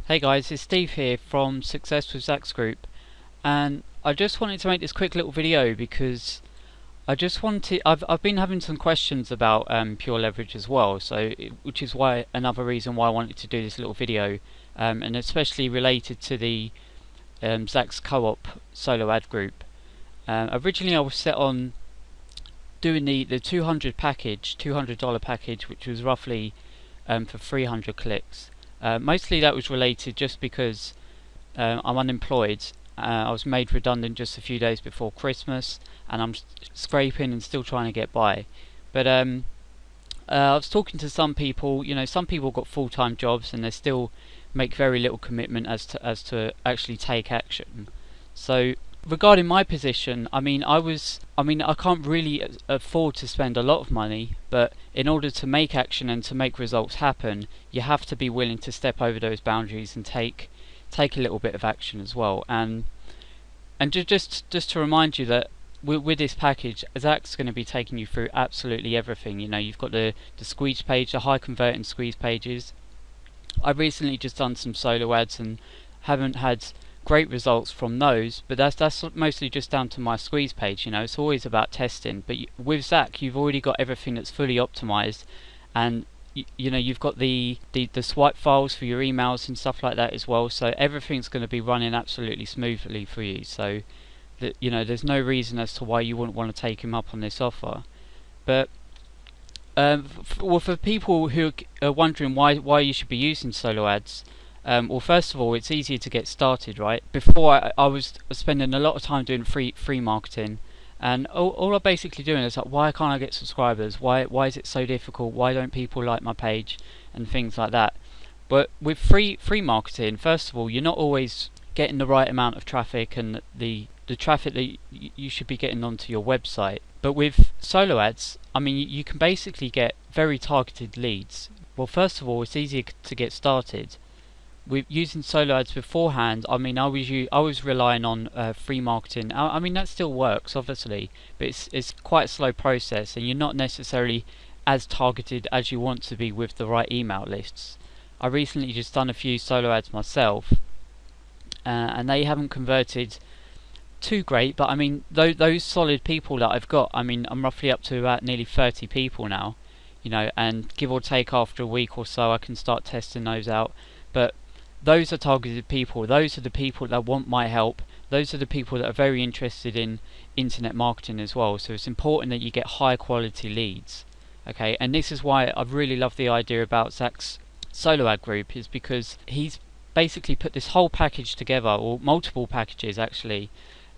Hey guys, it's Steve here from Success with Zach's group, and I just wanted to make this quick little video because I've been having some questions about pure leverage as well, which is why another reason why I wanted to do this little video, and especially related to the Zach's co-op solo ad group. Originally I was set on doing the $200 package, which was roughly for 300 clicks. Mostly that was related just because I'm unemployed. I was made redundant just a few days before Christmas, and I'm scraping and still trying to get by. But I was talking to some people. Some people got full-time jobs and they still make very little commitment as to actually take action. So regarding my position, I can't really afford to spend a lot of money, but in order to make action and to make results happen, you have to be willing to step over those boundaries and take a little bit of action as well. And just to remind you that with this package, Zach's going to be taking you through absolutely everything. You've got the squeeze page, the high converting squeeze pages. I've recently just done some solo ads and haven't had great results from those, but that's mostly just down to my squeeze page. It's always about testing, but with Zach you've already got everything that's fully optimized, and you've got the swipe files for your emails and stuff like that as well, so everything's going to be running absolutely smoothly for you. So that there's no reason as to why you wouldn't want to take him up on this offer. But for people who are wondering why you should be using solo ads, well, first of all, it's easier to get started, right? Before I was spending a lot of time doing free marketing, and all I'm basically doing is like, why can't I get subscribers? Why is it so difficult? Why don't people like my page and things like that? But with free marketing, first of all, you're not always getting the right amount of traffic and the traffic that you should be getting onto your website. But with solo ads, you can basically get very targeted leads. Well, first of all, it's easier to get started. With using solo ads beforehand, I was relying on free marketing. That still works, obviously, but it's quite a slow process, and you're not necessarily as targeted as you want to be with the right email lists. I recently just done a few solo ads myself, and they haven't converted too great, but those solid people that I've got, I'm roughly up to about nearly 30 people now, and give or take after a week or so I can start testing those out. But those are targeted people. Those are the people that want my help. Those are the people that are very interested in internet marketing as well. So it's important that you get high quality leads. Okay, and this is why I really love the idea about Zach's solo ad group, is because he's basically put this whole package together, or multiple packages actually,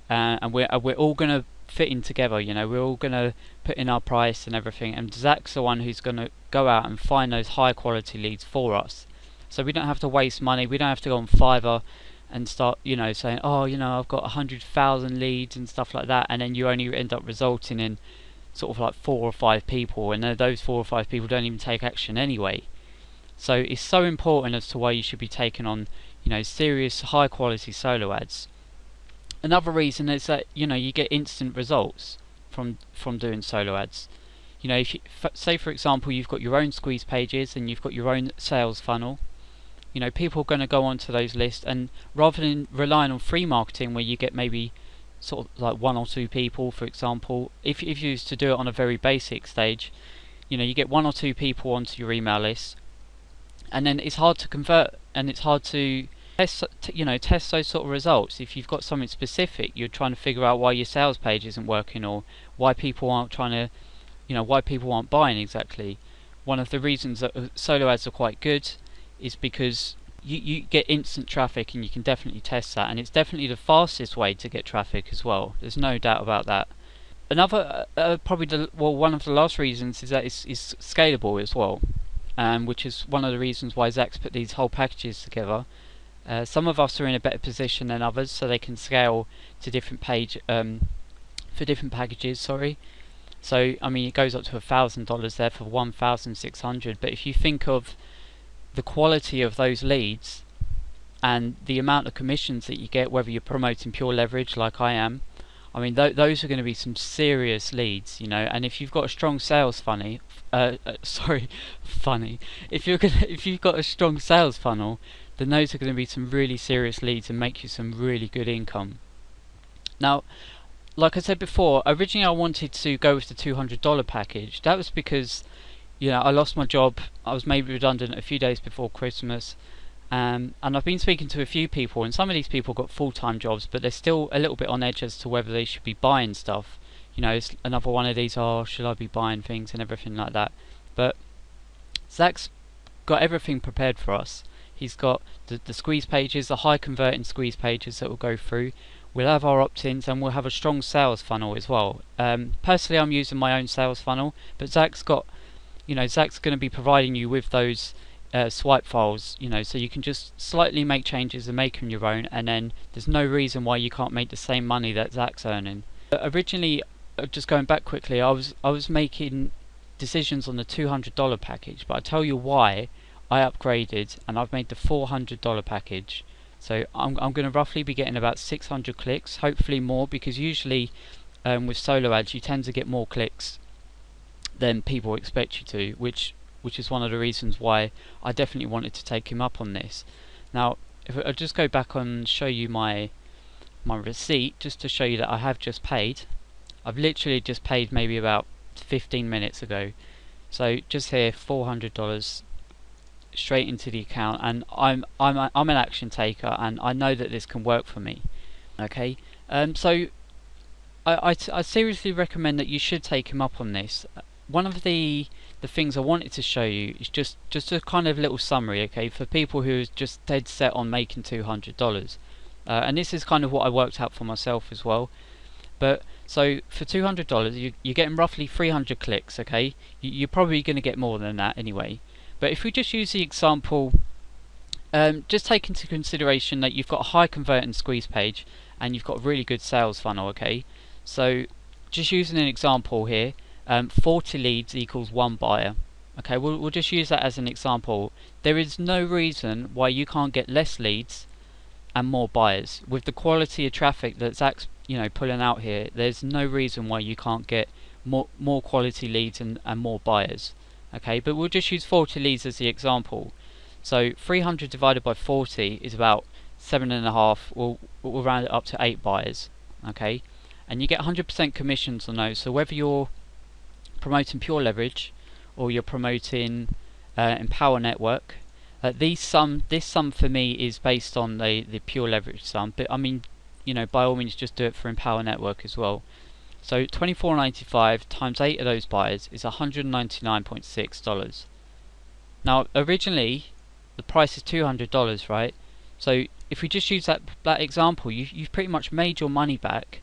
and we're all going to fit in together. We're all going to put in our price and everything, and Zach's the one who's going to go out and find those high quality leads for us. So we don't have to waste money. We don't have to go on Fiverr and start, saying, I've got 100,000 leads and stuff like that, and then you only end up resulting in sort of like 4 or 5 people, and those 4 or 5 people don't even take action anyway. So it's so important as to why you should be taking on, serious, high quality solo ads. Another reason is that you get instant results from doing solo ads. If you say, for example, you've got your own squeeze pages and you've got your own sales funnel, people are going to go onto those lists, and rather than relying on free marketing where you get maybe sort of like 1 or 2 people, for example, if you used to do it on a very basic stage, you get 1 or 2 people onto your email list, and then it's hard to convert, and it's hard to test those sort of results. If you've got something specific, you're trying to figure out why your sales page isn't working, or why people aren't why people aren't buying exactly. One of the reasons that solo ads are quite good is because you get instant traffic, and you can definitely test that, and it's definitely the fastest way to get traffic as well. There's no doubt about that. Another one of the last reasons is that it's scalable as well, which is one of the reasons why Zach's put these whole packages together. Some of us are in a better position than others, so they can scale to different for different packages. So it goes up to $1,000 there for 1,600. But if you think of the quality of those leads and the amount of commissions that you get, whether you're promoting pure leverage like I am, those are going to be some serious leads, And if you've got a strong sales if you've got a strong sales funnel, then those are going to be some really serious leads and make you some really good income. Now, like I said before, originally I wanted to go with the $200 package. That was because, I lost my job. I was made redundant a few days before Christmas. And I've been speaking to a few people, and some of these people got full-time jobs, but they're still a little bit on edge as to whether they should be buying stuff. It's another one of these, should I be buying things and everything like that. But Zach's got everything prepared for us. He's got the squeeze pages, the high converting squeeze pages that will go through. We'll have our opt-ins, and we'll have a strong sales funnel as well. Personally, I'm using my own sales funnel, but Zach's going to be providing you with those swipe files, so you can just slightly make changes and make them your own, and then there's no reason why you can't make the same money that Zach's earning. Originally, just going back quickly, I was making decisions on the $200 package, but I tell you why I upgraded and I've made the $400 package. So I'm going to roughly be getting about 600 clicks, hopefully more, because usually with solo ads you tend to get more clicks than people expect you to, which is one of the reasons why I definitely wanted to take him up on this. Now, if I just go back and show you my receipt, just to show you that I have just paid. I've literally just paid maybe about 15 minutes ago. So just here, $400 straight into the account, and I'm an action taker, and I know that this can work for me. Okay, so I seriously recommend that you should take him up on this. One of the things I wanted to show you is just a kind of little summary, okay, for people who are just dead set on making $200. And this is kind of what I worked out for myself as well. But so for $200, you're getting roughly 300 clicks, okay? You're probably going to get more than that anyway. But if we just use the example, just take into consideration that you've got a high converting squeeze page and you've got a really good sales funnel, okay? So just using an example here, 40 leads equals 1 buyer. Okay, we'll just use that as an example. There is no reason why you can't get less leads and more buyers. With the quality of traffic that Zach's pulling out here, there's no reason why you can't get more quality leads and more buyers. Okay, but we'll just use 40 leads as the example. So 300 divided by 40 is about 7.5. We'll round it up to 8 buyers. Okay, and you get 100% commissions on those. So whether you're promoting Pure Leverage or you're promoting Empower Network, this sum for me is based on the Pure Leverage sum, but I mean, by all means just do it for Empower Network as well. So $24.95 times 8 of those buyers is $199.6. Now originally the price is $200, right? So if we just use that example, you've pretty much made your money back,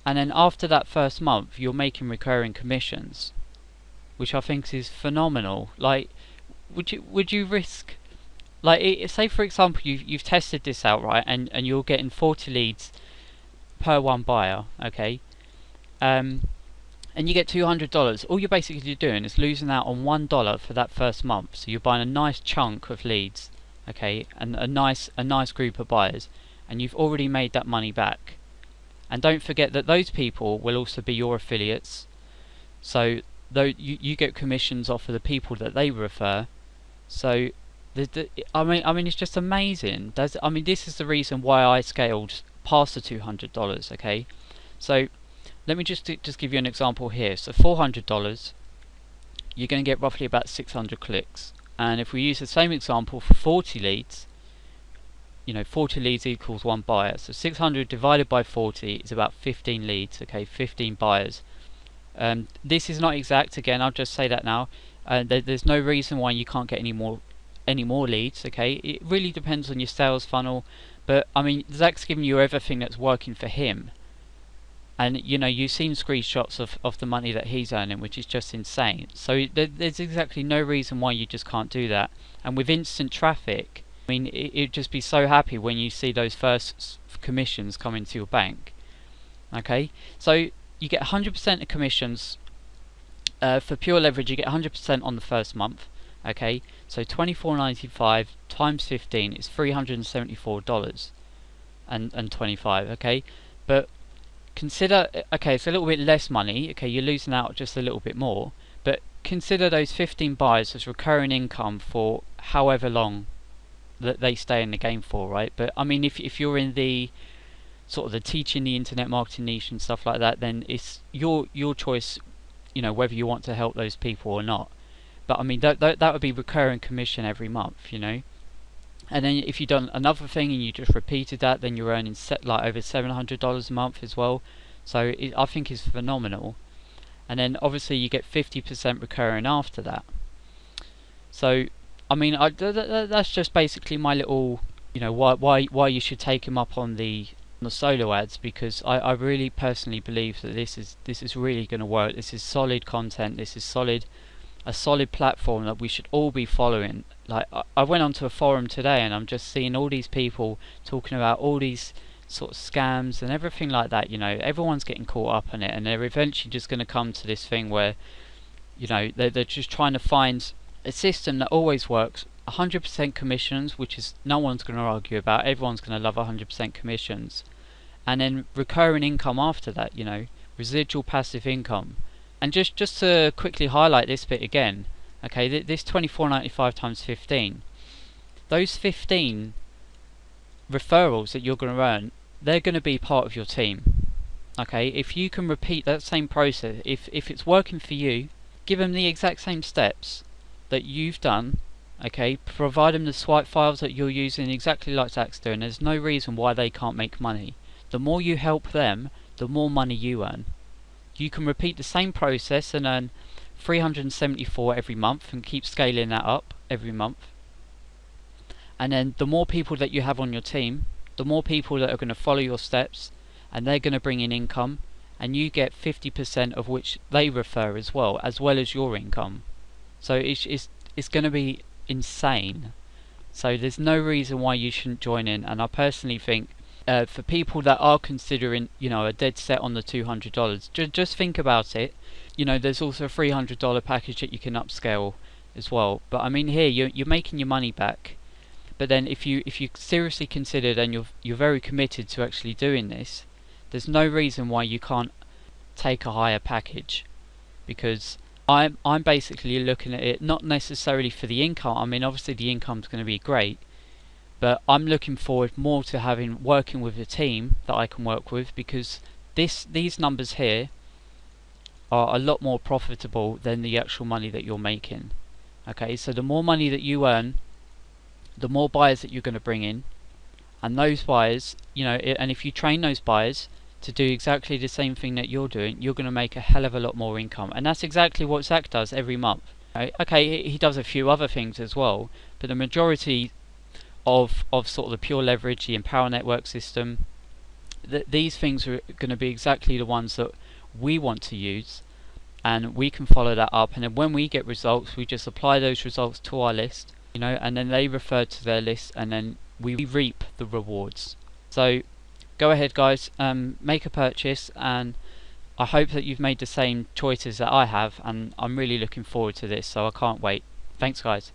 and then after that first month you're making recurring commissions, which I think is phenomenal. Like, would you risk, like, say for example you've tested this out, right, and you're getting 40 leads per 1 buyer, okay, and you get $200. All you're basically doing is losing out on $1 for that first month. So you're buying a nice chunk of leads, okay, and a nice group of buyers, and you've already made that money back. And don't forget that those people will also be your affiliates. So though you get commissions off of the people that they refer. So I mean it's just amazing. This is the reason why I scaled past the $200. Okay, so let me just give you an example here. So $400, you're going to get roughly about 600 clicks. And if we use the same example for 40 leads, 40 leads equals 1 buyer. So 600 divided by 40 is about 15 leads. Okay, 15 buyers. This is not exact. Again, I'll just say that now. There's no reason why you can't get any more leads. Okay, it really depends on your sales funnel. But I mean, Zach's giving you everything that's working for him. And you've seen screenshots of the money that he's earning, which is just insane. So there's exactly no reason why you just can't do that. And with instant traffic, I mean, it'd just be so happy when you see those first commissions come into your bank. Okay, so you get 100% of commissions for Pure Leverage. You get 100% on the first month. Okay, so $24.95 times 15 is $374 and 25. Okay, but consider, okay, it's a little bit less money. Okay, you're losing out just a little bit more, but consider those 15 buyers as recurring income for however long that they stay in the game for, right? But I mean, if you're in the sort of the teaching the internet marketing niche and stuff like that, then it's your choice, you know, whether you want to help those people or not. But I mean, that would be recurring commission every month, you know. And then if you've done another thing and you just repeated that, then you're earning like over $700 a month as well. So I think it's phenomenal. And then obviously you get 50% recurring after that. So I mean, that's just basically my little, you know, why you should take him up on the solo ads, because I really personally believe that this is really going to work. This is solid content. This is a solid platform that we should all be following. Like I went onto a forum today and I'm just seeing all these people talking about all these sort of scams and everything like that. You know, everyone's getting caught up in it, and they're eventually just going to come to this thing where, you know, they're just trying to find a system that always works. 100% commissions, which is no one's going to argue about. Everyone's going to love 100% commissions, and then recurring income after that. You know, residual passive income. And just to quickly highlight this bit again, okay, this $24.95 times 15, those 15 referrals that you're going to earn, they're going to be part of your team. Okay, if you can repeat that same process, if it's working for you, give them the exact same steps that you've done. Okay, provide them the swipe files that you're using exactly like Zach's doing. There's no reason why they can't make money. The more you help them, the more money you earn. You can repeat the same process and earn 374 every month and keep scaling that up every month. And then the more people that you have on your team, the more people that are going to follow your steps, and they're going to bring in income, and you get 50% of which they refer as well as your income. So it's going to be insane. So there's no reason why you shouldn't join in. And I personally think for people that are considering, you know, a dead set on the $200, just think about it. You know, there's also a $300 package that you can upscale as well. But I mean, here you're making your money back. But then if you seriously considered and you're very committed to actually doing this, there's no reason why you can't take a higher package. Because I'm basically looking at it not necessarily for the income. I mean, obviously the income's going to be great, but I'm looking forward more to working with a team that I can work with, because these numbers here are a lot more profitable than the actual money that you're making. Okay, so the more money that you earn, the more buyers that you're going to bring in, and those buyers, you know, and if you train those buyers to do exactly the same thing that you're doing, you're going to make a hell of a lot more income. And that's exactly what Zach does every month. Okay, he does a few other things as well, but the majority of sort of the pure leverage, the Empower Network system, these things are going to be exactly the ones that we want to use, and we can follow that up. And then when we get results, we just apply those results to our list, you know, and then they refer to their list, and then we reap the rewards. So go ahead, guys, make a purchase, and I hope that you've made the same choices that I have, and I'm really looking forward to this, so I can't wait. Thanks, guys.